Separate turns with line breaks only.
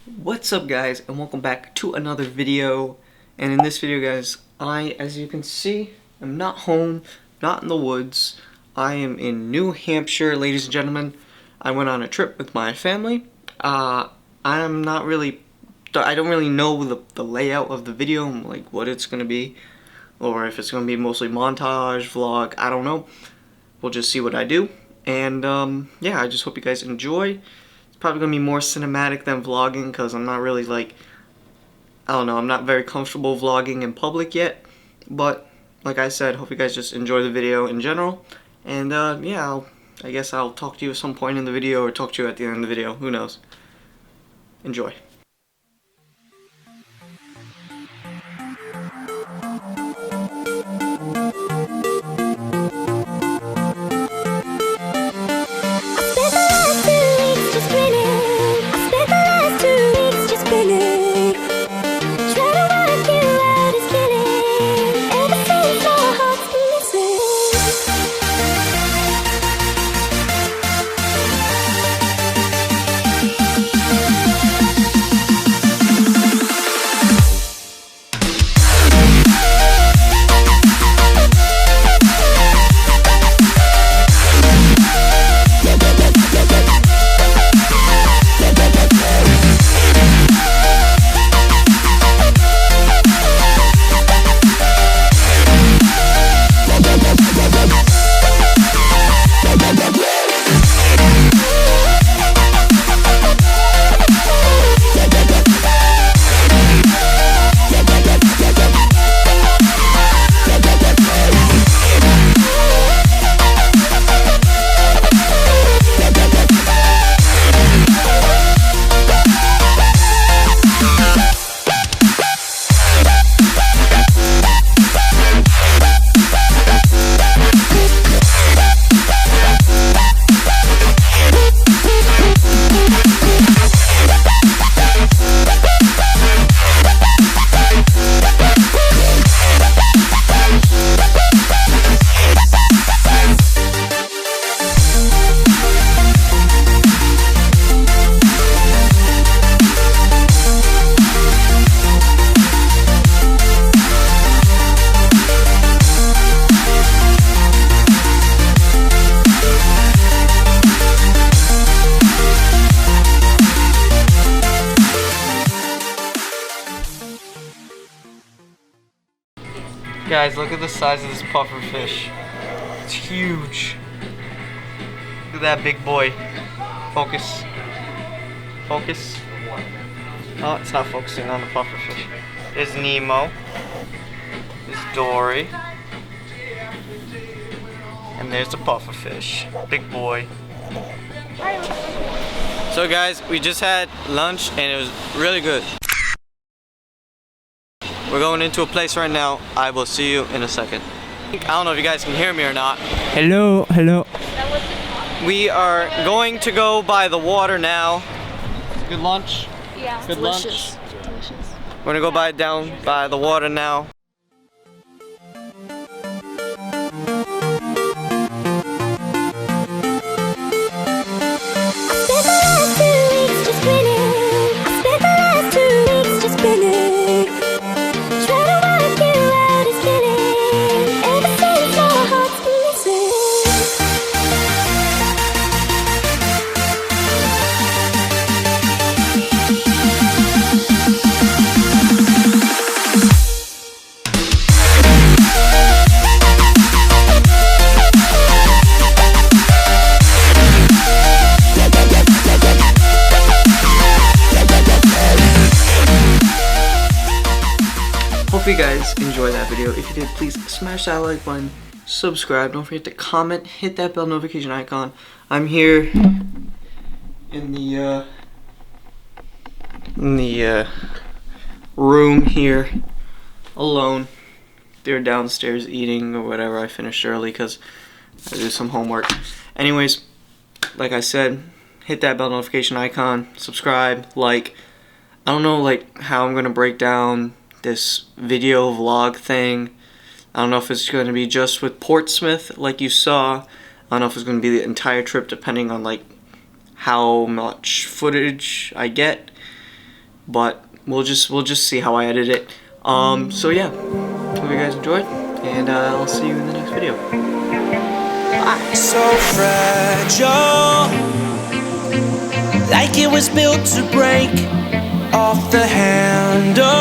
What's up, guys, and welcome back to another video. And in this video, guys, as you can see, am not home, not in the woods. I am in New Hampshire, ladies and gentlemen. I went on a trip with my family. I don't really know the layout of the video, like what it's gonna be, or if it's gonna be mostly montage, vlog. I don't know. We'll just see what I do. And yeah, I just hope you guys enjoy. Probably gonna be more cinematic than vlogging because I'm not really I'm not very comfortable vlogging in public yet. But like I said, hope you guys just enjoy the video in general. And yeah, I guess I'll talk to you at some point in the video or talk to you at the end of the video. Who knows? Enjoy. Guys, look at the size of this puffer fish. It's huge. Look at that big boy. Focus. Focus. Oh, it's not focusing on the puffer fish. There's Nemo. There's Dory. And there's the puffer fish. Big boy. So guys, we just had lunch and it was really good. We're going into a place right now. I will see you in a second. I don't know if you guys can hear me or not.
Hello, hello.
We are going to go by the water now. Good lunch?
Yeah.
Good
Delicious.
lunch?
Delicious.
We're gonna go down by the water now. Hope you guys enjoyed that video. If you did, please smash that like button, subscribe, don't forget to comment, hit that bell notification icon. I'm here in the room here alone. They're downstairs eating or whatever. I finished early because I did some homework. Anyways, like I said, hit that bell notification icon, subscribe, like. I don't know how I'm gonna break down this video vlog thing. I don't know if it's going to be just with Portsmouth like you saw. I don't know if it's going to be the entire trip depending on how much footage I get. but we'll just see how I edit it. So yeah, hope you guys enjoyed, and I'll see you in the next video. Bye.
So fragile, like it was built to break off the handle.